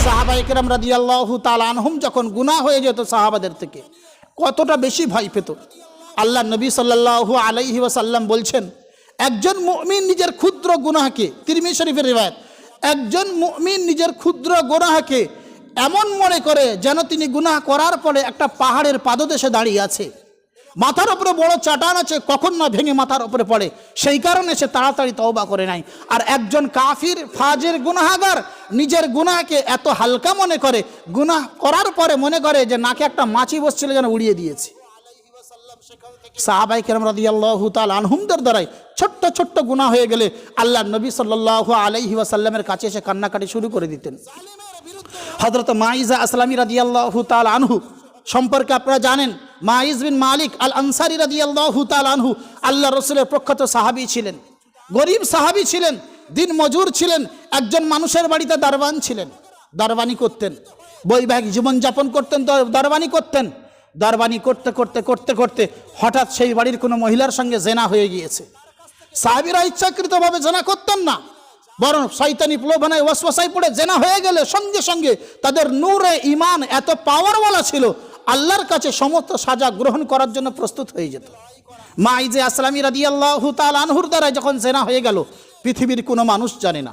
সাহাবায়ে কেরাম রাদিয়াল্লাহু তাআলা আনহুম যখন গুনাহ হয়ে যেত সাহাবাদের থেকে, কতটা বেশি ভয় পেত। আল্লাহ নবী সাল্লাল্লাহু আলাইহি ওয়াসাল্লাম বলছেন, একজন মুমিন নিজের ক্ষুদ্র গুনাহকে, তিরমিজি শরীফের রিওয়ায়াত, একজন মুমিন নিজের ক্ষুদ্র গুনাহকে এমন মনে করে যেন তিনি গুনাহ করার পরে একটা পাহাড়ের পাদদেশে দাঁড়িয়ে আছে, মাথার উপরে বড় চাটান আছে, কখন না ভেঙে মাথার উপরে পড়ে, সেই কারণে সে তাড়াতাড়ি তওবা করে নাই। আর একজন কাফির ফাজির গুনাহগার নিজের গুনাহকে এত হালকা মনে করে, গুনাহ করার পরে মনে করে যে নাকে একটা মাছি বসছিল যেন উড়িয়ে দিয়েছে। সাহাবায়ে কেরাম রাদিয়াল্লাহু তাআলা আনহুমদের দ্বারাই ছোট্ট ছোট্ট গুনাহ হয়ে গেলে আল্লাহ নবী সাল্লাল্লাহু আলাইহি ওয়াসাল্লামের কাছে এসে কান্নাকাটি শুরু করে দিতেন। হযরত মাইজা আসলামী রাদিয়াল্লাহু তাআলা আনহু সম্পর্কে আপনারা জানেন, মাইজ বিন মালিক আল আনসারী রাদিয়াল্লাহু তাআলা আনহু আল্লাহ রাসূলের প্রখ্যাত সাহাবী ছিলেন, গরীব সাহাবী ছিলেন, দিন মজুর ছিলেন, একজন মানুষের বাড়িতে দারওয়ান ছিলেন, দারওয়ানি করতেন, বৈবাহিক জীবনযাপন করতেন, দারওয়ানি করতেন। দারওয়ানি করতে করতে করতে করতে হঠাৎ সেই বাড়ির কোনো মহিলার সঙ্গে জেনা হয়ে গিয়েছে। সাহাবীরা ইচ্ছাকৃতভাবে জেনা করতেন না, বরং শয়তানি প্রলোভনে ওয়াসওয়াসায় পড়ে জেনা হয়ে গেলে সঙ্গে সঙ্গে তাদের নূরে ঈমান এত পাওয়ারওয়ালা ছিল, আল্লাহর কাছে সমস্ত সাজা গ্রহণ করার জন্য প্রস্তুত হয়ে যেত। মাইজে আসলামী রাদিয়াল্লাহু তাআলা আনহুর দ্বারা যখন জেনা হয়ে গেল, পৃথিবীর কোনো মানুষ জানে না,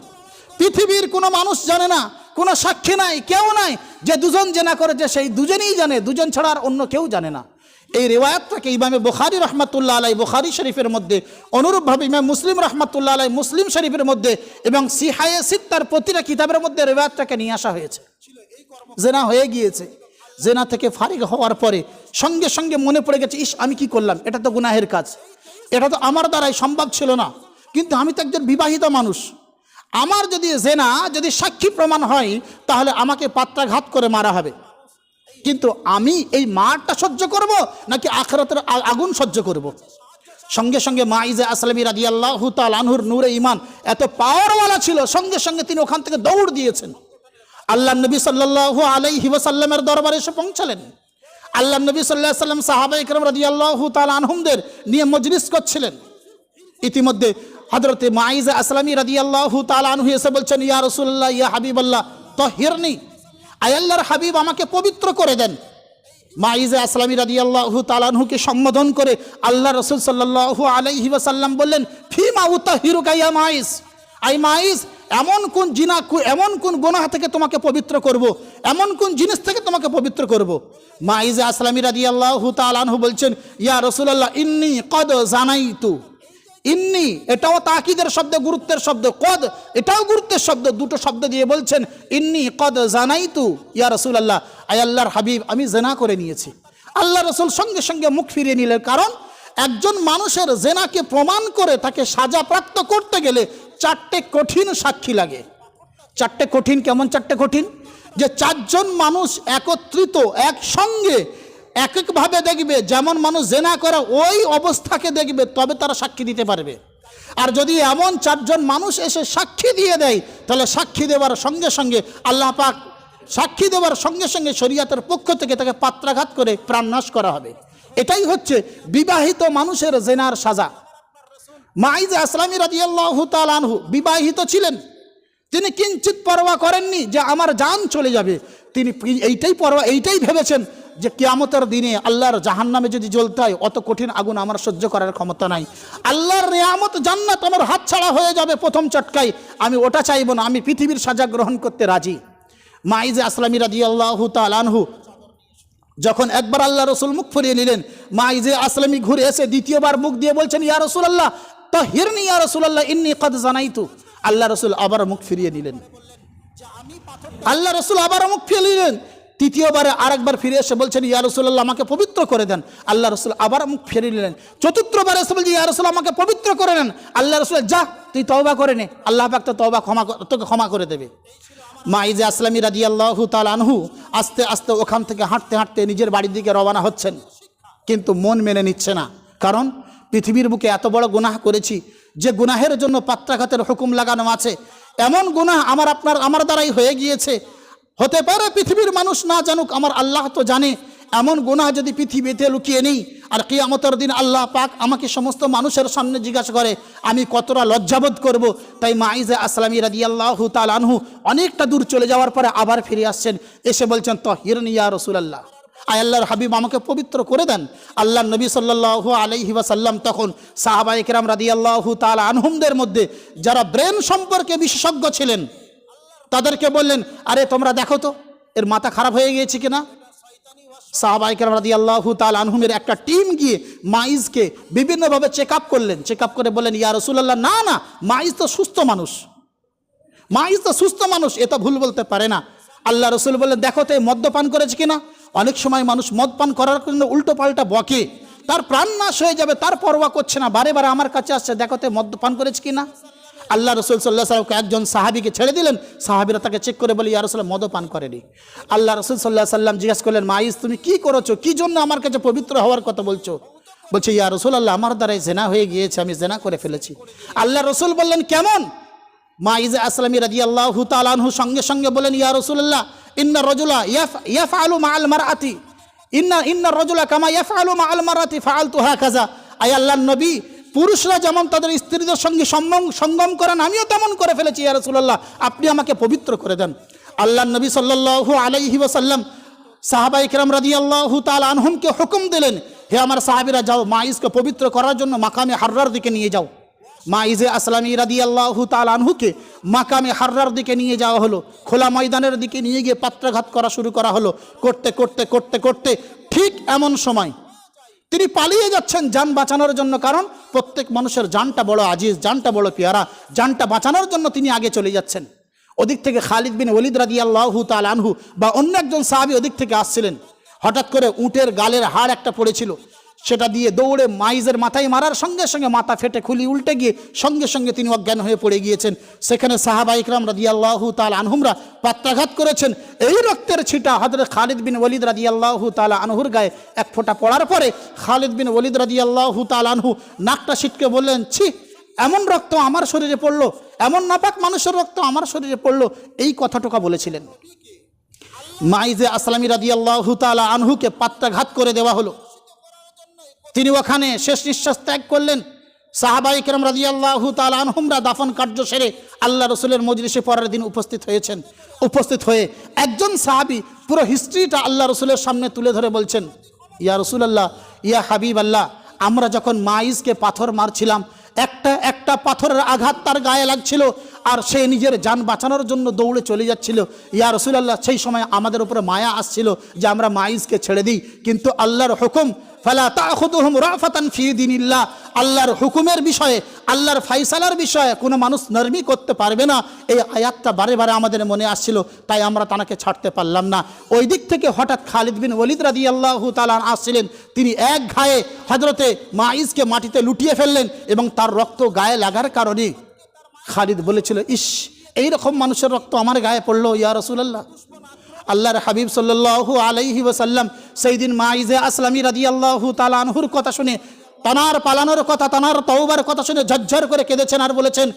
পৃথিবীর কোনো মানুষ জানে না, কোনো সাক্ষী নাই, কেউ নাই, যে দুজন জেনা করেছে সেই দুজনেই জানে, দুজন ছাড়া আর অন্য কেউ জানে না। এই রিওয়ায়াতটাকে ইমামে বুখারী রাহমাতুল্লাহ আলাইহি বুখারী শরীফের মধ্যে, অনুরূপভাবে ইমাম মুসলিম রাহমাতুল্লাহ আলাইহি মুসলিম শরীফের মধ্যে এবং সিহায়ে সিত্তার প্রতিটা কিতাবের মধ্যে রিওয়ায়াতটাকে নিয়ে আসা হয়েছে। জেনা হয়ে গিয়েছে, জেনা থেকে ফারিগ হওয়ার পরে সঙ্গে সঙ্গে মনে পড়ে গেছে, ইস আমি কি করলাম, এটা তো গুনাহের কাজ, এটা তো আমার দ্বারাই সম্ভব ছিল না, কিন্তু আমি তো একজন বিবাহিত মানুষ, আমার যদি জেনা যদি সাক্ষী প্রমাণ হয় তাহলে আমাকে পাত্রাঘাত করে মারা হবে, কিন্তু আমি এই মারটা সহ্য করব নাকি আখিরাতের আগুন সহ্য করব। সঙ্গে সঙ্গে মাইজা আসলামী রাদিয়াল্লাহু তাআলা আনহুর নূরে ঈমান এত পাওয়ারওয়ালা ছিল, সঙ্গে সঙ্গে তিনি ওখান থেকে দৌড় দিয়েছেন, আল্লাহ নবী সাল্লাল্লাহু আলাইহি ওয়াসাল্লামের দরবারে এসে পৌঁছালেন। আল্লাহ নবী সাল্লাল্লাহু আলাইহি ওয়াসাল্লাম সাহাবায়ে কেরাম রাদিয়াল্লাহু তাআলা আনহুমদের নিয়ে মজলিস করছিলেন। ইতিমধ্যে হযরতে মাইজা আসলামী রাদিয়াল্লাহু তাআলা আনহু এসে বলছেন, ইয়া রাসূলুল্লাহ, ইয়া হাবিবাল্লাহ, তাহিরনি, আয় আল্লাহর হাবিব আমাকে পবিত্র করে দেন। মাইজা আসলামী রাদিয়াল্লাহু তাআলা আনহুকে সম্বোধন করে আল্লাহ রাসূল সাল্লাল্লাহু আলাইহি ওয়াসাল্লাম বললেন, ফিমা উতাহিরুকা ইয়া মাইজ, আই মাইজ, এমন কোন গুনাহ থেকে তোমাকে পবিত্র করব, এমন কোন জিনিস থেকে তোমাকে পবিত্র করব। মাইজা আসলামী রাদিয়াল্লাহু তাআলা আনহু বলছেন, ইয়া রাসূলুল্লাহ, ইন্নী কদ জানাইতু। ইন্নি এটাও তাকিদের শব্দ, গুরুত্বের শব্দ, কদ এটাও গুরুত্বের শব্দ, দুটো শব্দ দিয়ে বলছেন, ইন্নি কদ জানাইতু ইয়া রাসূলুল্লাহ, আয় আল্লাহর হাবিব আমি জেনা করে নিয়েছি। আল্লাহ রাসূল সঙ্গে সঙ্গে মুখ ফিরিয়ে নিলেন, কারণ একজন মানুষের জেনাকে প্রমাণ করে তাকে সাজাপ্রাপ্ত করতে গেলে চারটে কঠিন সাক্ষী লাগে। চারটে কঠিন, কেমন চারটে কঠিন? যে চারজন মানুষ একত্রিত একসঙ্গে এক একভাবে দেখবে, যেমন মানুষ জেনা করে ওই অবস্থাকে দেখবে, তবে তারা সাক্ষী দিতে পারবে। আর যদি এমন চারজন মানুষ এসে সাক্ষী দিয়ে দেয়, তাহলে সাক্ষী দেওয়ার সঙ্গে সঙ্গে আল্লাহ পাক সাক্ষী দেওয়ার সঙ্গে সঙ্গে শরীয়তের পক্ষ থেকে তাকে পাত্রাঘাত করে প্রাণনাশ করা হবে। এটাই হচ্ছে বিবাহিত মানুষের জেনার সাজা। মাইজা আসলামী রাদিয়াল্লাহু তাআলা আনহু বিবাহিত ছিলেন, তিনি কিঞ্চিত পরোয়া করেননি যে আমার জান চলে যাবে, তিনি এইটাই ভেবেছেন যে কিয়ামতের দিনে আল্লাহর জাহান্নামে যদি জ্বলতে হয়, অত কঠিন আগুন আমার সহ্য করার ক্ষমতা নাই, আল্লাহর নিয়ামত জান্নাত আমার হাতছাড়া হয়ে যাবে প্রথম চটকায়, আমি ওটা চাইব না, আমি পৃথিবীর সাজা গ্রহণ করতে রাজি। মাইজা আসলামী রাদিয়াল্লাহু তাআলা আনহু যখন একবার আল্লাহ রাসূল মুখ ফিরিয়ে নিলেন, মাইজা আসলামী ঘুরে এসে দ্বিতীয়বার মুখ দিয়ে বলছেন, ইয়া রাসূলুল্লাহ তাহিরনি, ইয়া রাসূলুল্লাহ ইন্নী কদ জানাইতু। আল্লাহ রাসূল আবার মুখ ফিরিয়ে নিলেন, আল্লাহ রাসূল আবার মুখ ফিরিয়ে নিলেন। তৃতীয়বারে আরেকবার ফিরে এসে বলছেন, ইয়া রাসূলুল্লাহ আমাকে পবিত্র করে দেন। আল্লাহ রাসূল আবার মুখ ফিরিয়ে নিলেন। চতুর্থবার এসে বলছেন, ইয়া রাসূল আমাকে পবিত্র করে নেন। আল্লাহ রাসূল, যা তুই তওবা করে নে, আল্লাহ পাক তো তোকে ক্ষমা করে দেবে। মাইজা আসলামী রাদিয়াল্লাহু তাআলা আনহু আস্তে আস্তে ওখান থেকে হাঁটতে হাঁটতে নিজের বাড়ির দিকে রওনা হচ্ছেন, কিন্তু মন মেনে নিচ্ছে না, কারণ পৃথিবীর বুকে এত বড় গুনাহ করেছি যে গুনাহের জন্য পাত্রাঘাতের হুকুম লাগানো আছে, এমন গুনাহ আমার দ্বারাই হয়ে গিয়েছে, হতে পারে পৃথিবীর মানুষ না জানুক, আমার আল্লাহ তো জানে, এমন গুনাহ যদি পৃথিবীতে লুকিয়ে নেই, আর কিয়ামতের দিন আল্লাহ পাক আমাকে সমস্ত মানুষের সামনে জিজ্ঞাসা করে আমি কতটা লজ্জাবোধ করব। তাই মাইজা আসলামী রাদিয়াল্লাহু তাআলা আনহু অনেকটা দূর চলে যাওয়ার পরে আবার ফিরে আসছেন, এসে বলছেন তাহিরনি ইয়া রাসূলুল্লাহ, আয় আল্লাহর হাবিব আমাকে পবিত্র করে দেন। আল্লাহ নবী সাল্লাল্লাহু আলাইহি ওয়াসাল্লাম তখন সাহাবায়ে কেরাম রাদিয়াল্লাহু তাআলা আনহুমদের মধ্যে যারা ব্রেন সম্পর্কে বিশেষজ্ঞ ছিলেন তাদেরকে বললেন, আরে তোমরা দেখো তো এর মাথা খারাপ হয়ে গিয়েছে কিনা। সাহাবায়ে কেরাম রাদিয়াল্লাহু তাআলা আনহুমের একটা টিম গিয়ে মাইজকে বিভিন্নভাবে চেক আপ করলেন, চেক আপ করে বললেন, ইয়া রাসূলুল্লাহ, না না, মাইজ তো সুস্থ মানুষ, মাইজ তো সুস্থ মানুষ, এ তো ভুল বলতে পারে না। আল্লাহ রসুল বললেন, দেখো তো মদ্যপান করেছে কিনা। অনেক সময় মানুষ মদ পান করার জন্য উল্টো পাল্টা বকে, তার প্রাণ নাশ হয়ে যাবে, তার পরোয়া করছে না, বারে বারে আমার কাছে আসছে, দেখো তো মদ্যপান করেছে কিনা। আল্লাহ রসুল সাল্লাল্লাহু আলাইহি ওয়াসাল্লাম একজন সাহাবীকে ছেড়ে দিলেন, সাহাবীরা তাকে চেক করে বলে, ইয়া রাসূলুল্লাহ মদপান করেনি। আল্লাহ রসুল সাল্লাল্লাহু আলাইহি ওয়াসাল্লাম জিজ্ঞাসা করলেন, মাইজ তুমি কি করেছো, কি জন্য আমার কাছে পবিত্র হওয়ার কথা বলছো। বলছে, ইয়া রাসূলুল্লাহ আমার দ্বারাই জেনা হয়ে গিয়েছে, আমি জেনা করে ফেলেছি। আল্লাহ রসুল বললেন, কেমন। মাইজা আসলামী রাদিয়াল্লাহু তাআলা আনহু সঙ্গে সঙ্গে বলেন, ইয়া রাসূলুল্লাহ ইন্না রাজুলা ইয়াফআলু মাআল মারআতি ইন্না রাজুলা কামা ইয়াফআলু মাআল মারআতি ফাআলতু হাকাযা। আয় আল্লাহর নবী, পুরুষরা যেমন তাদের স্ত্রীদের সঙ্গে সঙ্গম করেন আমিও তেমন করে ফেলেছি, ইয়া রাসূলুল্লাহ আপনি আমাকে পবিত্র করে দেন। আল্লাহর নবী সাল্লাল্লাহু আলাইহি ওয়াসাল্লাম সাহাবায়ে কেরাম রাদিয়াল্লাহু তাআলা আনহুমকে হুকুম দিলেন, হে আমার সাহাবীরা যাও মাইজকে পবিত্র করার জন্য মাকামে হাররার দিকে নিয়ে যাও। মাইজে আসলামী রাদিয়াল্লাহু তাআলা আনহুকে মাকামে হাররার দিকে নিয়ে যাওয়া হলো, খোলা ময়দানের দিকে নিয়ে গিয়ে পাত্রাঘাত করা শুরু করা হলো। করতে করতে করতে করতে ঠিক এমন সময় তিনি পালিয়ে যাচ্ছেন জান বাঁচানোর জন্য, কারণ প্রত্যেক মানুষের জানটা বড় আজিজ, জানটা বড় পেয়ারা, জানটা বাঁচানোর জন্য তিনি আগে চলে যাচ্ছেন। ওদিক থেকে খালিদ বিন ওয়ালিদ রাদিয়াল্লাহু তাআলা আনহু বা অন্য একজন সাহাবী ওদিক থেকে আসছিলেন। হঠাৎ করে উটের গালের হাড় একটা পড়েছিল, সেটা দিয়ে দৌড়ে মাইজের মাথায় মারার সঙ্গে সঙ্গে মাথা ফেটে খুলি উল্টে গিয়ে সঙ্গে সঙ্গে তিনি অজ্ঞান হয়ে পড়ে গিয়েছেন। সেখানে সাহাবায়ে কেরাম রাদিয়াল্লাহু তাআলা আনহুমরা পাত্রাঘাত করেছেন। এই রক্তের ছিটা হযরত খালিদ বিন ওয়ালিদ রাদিয়াল্লাহু তাআলা আনহুর গায়ে এক ফোঁটা পড়ার পরে খালিদ বিন ওয়ালিদ রাদিয়াল্লাহু তাআলা আনহু নাকটা ছিটকে বললেন, ছি, এমন রক্ত আমার শরীরে পড়লো, এমন নাপাক মানুষের রক্ত আমার শরীরে পড়লো, এই কথাটুকা বলেছিলেন। মাইজে আসলামী রাদিয়াল্লাহু তাআলা আনহুকে পাত্রাঘাত করে দেওয়া হলো। তিনি ওখানে শেষ নিঃশ্বাস ত্যাগ করলেন। সাহাবায়ে কেরাম রাদিয়াল্লাহু তাআলা আনহুমরা দাফন কার্য সেরে আল্লাহ রসুলের মজলিসে পরের দিন উপস্থিত হয়েছেন। উপস্থিত হয়ে একজন সাহাবী পুরো হিস্ট্রিটা আল্লাহ রসুলের সামনে তুলে ধরে বলছেন, ইয়া রাসূলুল্লাহ, ইয়া হাবিব আল্লাহ, আমরা যখন মাইজকে পাথর মারছিলাম একটা একটা পাথরের আঘাত তার গায়ে লাগছিল, আর সে নিজের জান বাঁচানোর জন্য দৌড়ে চলে যাচ্ছিল। ইয়া রাসূলুল্লাহ, সেই সময় আমাদের উপরে মায়া আসছিল যে আমরা মাইজকে ছেড়ে দিই, কিন্তু আল্লাহর হুকুম ফালা তাখুযুহুম রাফাতান ফি দীনিল্লাহ, আল্লাহর হুকুমের বিষয়ে, আল্লাহর ফায়সালার বিষয়ে কোনো মানুষ নরমি করতে পারবে না। এই আয়াতটা বারে বারে আমাদের মনে আসছিল, তাই আমরা তাকে ছাড়তে পারলাম না। ওই দিক থেকে হঠাৎ খালিদ বিন ওয়ালিদ রাদিয়াল্লাহু তাআলা আসছিলেন, তিনি এক ঘায়ে হযরতে মাইজকে মাটিতে লুটিয়ে ফেললেন এবং তার রক্ত গায়ে লাগার কারণে খালিদ বলেছিল, ইস, এইরকম মানুষের রক্ত আমার গায়ে পড়লো ইয়া রাসূলুল্লাহ। আল্লাহর হাবিব সাল্লাল্লাহু আলাইহি ওয়াসাল্লাম সেই দিন মাইজে আসলামী রাদিয়াল্লাহু তাআলা আনহুর কথা শুনে, তানার পালানোর কথা, তানার তওবার কথা শুনে ঝরঝর করে কেঁদেছেন আর বলেছেন,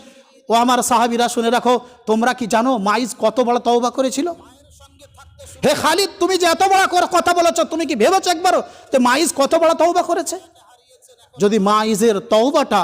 ও আমার সাহাবীরা শুনে রাখো, তোমরা কি জানো মাইজ কত বড় তওবা করেছিল। হে খালিদ, তুমি যে এত বড় কথা বলেছো, তুমি কি ভেবেছো একবারও যে মাইজ কত বড় তওবা করেছে? যদি মাইজের তওবাটা,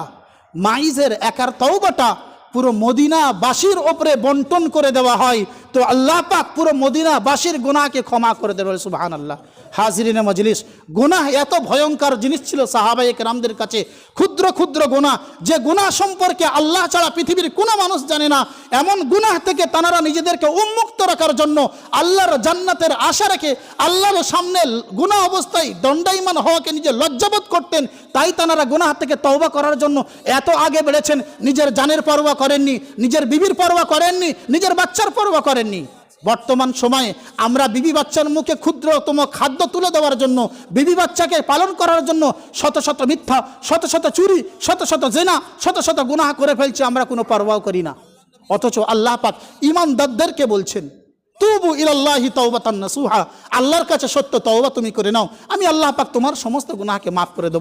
মাইজের একার তওবাটা পুরো মদিনাবাসীর ওপরে বন্টন করে দেওয়া হয়, তো আল্লাহ পাক পুরো মদিনাবাসীর গুনাহকে ক্ষমা করে দেবে, সুবহানাল্লাহ। হাজিরিনে মজলিস, গুনাহ এত ভয়ঙ্কর জিনিস ছিল সাহাবায়ে কেরামদের কাছে। ক্ষুদ্র ক্ষুদ্র গুনাহ, যে গুনাহ সম্পর্কে আল্লাহ ছাড়া পৃথিবীর কোনো মানুষ জানে না, এমন গুনাহ থেকে তারা নিজেদেরকে উন্মুক্ত রাখার জন্য আল্লাহর জান্নাতের আশা রেখে আল্লাহর সামনে গুনাহ অবস্থায় দণ্ডায়মান হওয়াকে নিজে লজ্জাবোধ করতেন। তাই তারা গুনাহ থেকে তওবা করার জন্য এত আগে বেড়েছেন। নিজের জানের পরোয়া করেননি, নিজের বিবির পরোয়া করেননি, নিজের বাচ্চার পরোয়া করেননি। বর্তমান সময়ে আমরা বিবি বাচ্চার মুখে ক্ষুদ্রতম খাদ্য তুলে দেওয়ার জন্য, বিবি বাচ্চাকে পালন করার জন্য শত শত মিথ্যা, শত শত চুরি, শত শত জেনা, শত শত গুনাহ করে ফেলছি, আমরা কোনো পরোয়াও করি না। অথচ আল্লাহ পাক ঈমানদারদেরকে বলছেন, তুবু ইলাল্লাহি তাওবাতান নাসুহা, আল্লাহর কাছে সত্য তওবা তুমি করে নাও, আমি আল্লাহ পাক তোমার সমস্ত গুনাহকে মাফ করে দেব।